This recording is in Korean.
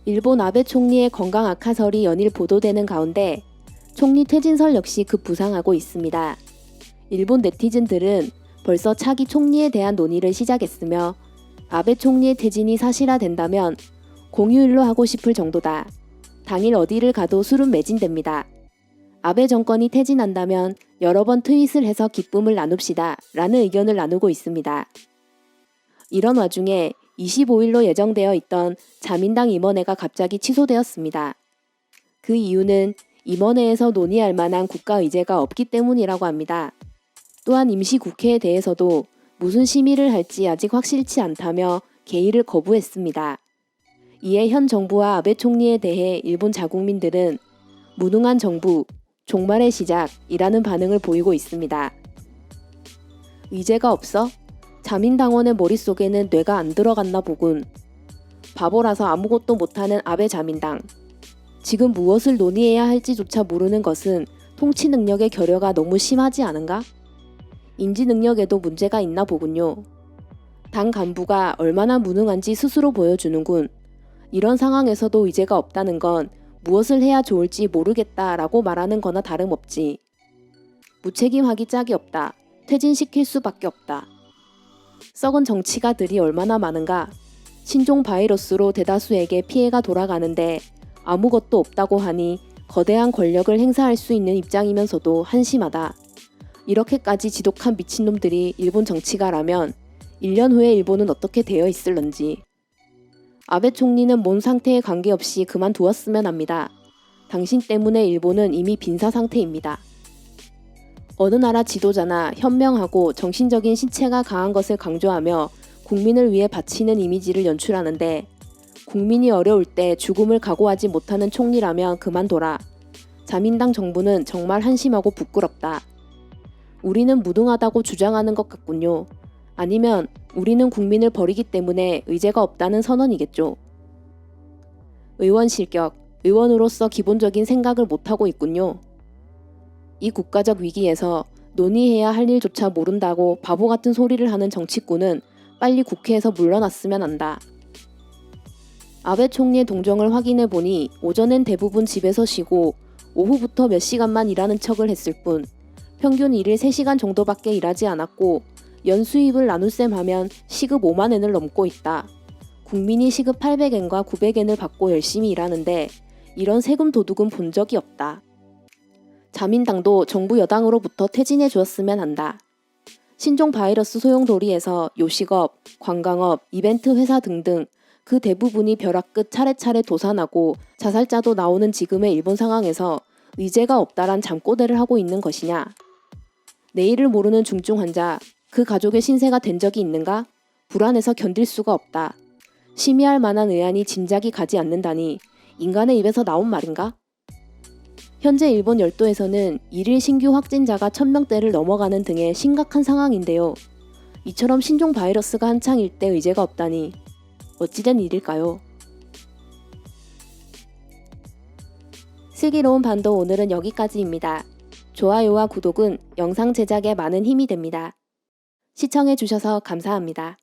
일본 아베 총리의 건강 악화설이 연일 보도되는 가운데 총리 퇴진설 역시 급부상하고 있습니다. 일본 네티즌들은 벌써 차기 총리에 대한 논의를 시작했으며 아베 총리의 퇴진이 사실화된다면 공휴일로 하고 싶을 정도다. 당일 어디를 가도 술은 매진됩니다. 아베 정권이 퇴진한다면 여러 번 트윗을 해서 기쁨을 나눕시다 라는 의견을 나누고 있습니다. 이런 와중에 25일로 예정되어 있던 자민당 임원회가 갑자기 취소되었습니다. 그 이유는 임원회에서 논의할 만한 국가 의제가 없기 때문이라고 합니다. 또한 임시국회에 대해서도 무슨 심의를 할지 아직 확실치 않다며 개의를 거부했습니다. 이에 현 정부와 아베 총리에 대해 일본 자국민들은 무능한 정부, 종말의 시작이라는 반응을 보이고 있습니다. 의제가 없어? 자민당원의 머릿속에는 뇌가 안 들어갔나 보군. 바보라서 아무것도 못하는 아베 자민당. 지금 무엇을 논의해야 할지조차 모르는 것은 통치 능력의 결여가 너무 심하지 않은가? 인지 능력에도 문제가 있나 보군요. 당 간부가 얼마나 무능한지 스스로 보여주는군. 이런 상황에서도 의제가 없다는 건 무엇을 해야 좋을지 모르겠다라고 말하는 거나 다름없지. 무책임하기 짝이 없다. 퇴진시킬 수밖에 없다. 썩은 정치가들이 얼마나 많은가. 신종 바이러스로 대다수에게 피해가 돌아가는데 아무것도 없다고 하니 거대한 권력을 행사할 수 있는 입장이면서도 한심하다. 이렇게까지 지독한 미친놈들이 일본 정치가라면 1년 후에 일본은 어떻게 되어 있을런지. 아베 총리는 몸 상태에 관계없이 그만두었으면 합니다. 당신 때문에 일본은 이미 빈사 상태입니다. 어느 나라 지도자나 현명하고 정신적인 신체가 강한 것을 강조하며 국민을 위해 바치는 이미지를 연출하는데 국민이 어려울 때 죽음을 각오하지 못하는 총리라면 그만둬라. 자민당 정부는 정말 한심하고 부끄럽다. 우리는 무능하다고 주장하는 것 같군요. 아니면 우리는 국민을 버리기 때문에 의제가 없다는 선언이겠죠. 의원 실격, 의원으로서 기본적인 생각을 못하고 있군요. 이 국가적 위기에서 논의해야 할 일조차 모른다고 바보 같은 소리를 하는 정치꾼은 빨리 국회에서 물러났으면 한다. 아베 총리의 동정을 확인해 보니 오전엔 대부분 집에서 쉬고 오후부터 몇 시간만 일하는 척을 했을 뿐 평균 일일 3시간 정도밖에 일하지 않았고 연수입을 나눗셈 하면 시급 5만 엔을 넘고 있다. 국민이 시급 800엔과 900엔을 받고 열심히 일하는데 이런 세금 도둑은 본 적이 없다. 자민당도 정부 여당으로부터 퇴진해 주었으면 한다. 신종 바이러스 소용돌이에서 요식업, 관광업, 이벤트 회사 등등 그 대부분이 벼락끝 차례차례 도산하고 자살자도 나오는 지금의 일본 상황에서 의제가 없다란 잠꼬대를 하고 있는 것이냐. 내일을 모르는 중증 환자, 그 가족의 신세가 된 적이 있는가? 불안해서 견딜 수가 없다. 심의할 만한 의안이 진작이 가지 않는다니 인간의 입에서 나온 말인가? 현재 일본 열도에서는 일일 신규 확진자가 1000명대를 넘어가는 등의 심각한 상황인데요. 이처럼 신종 바이러스가 한창일 때 의제가 없다니 어찌된 일일까요? 슬기로운 반도 오늘은 여기까지입니다. 좋아요와 구독은 영상 제작에 많은 힘이 됩니다. 시청해주셔서 감사합니다.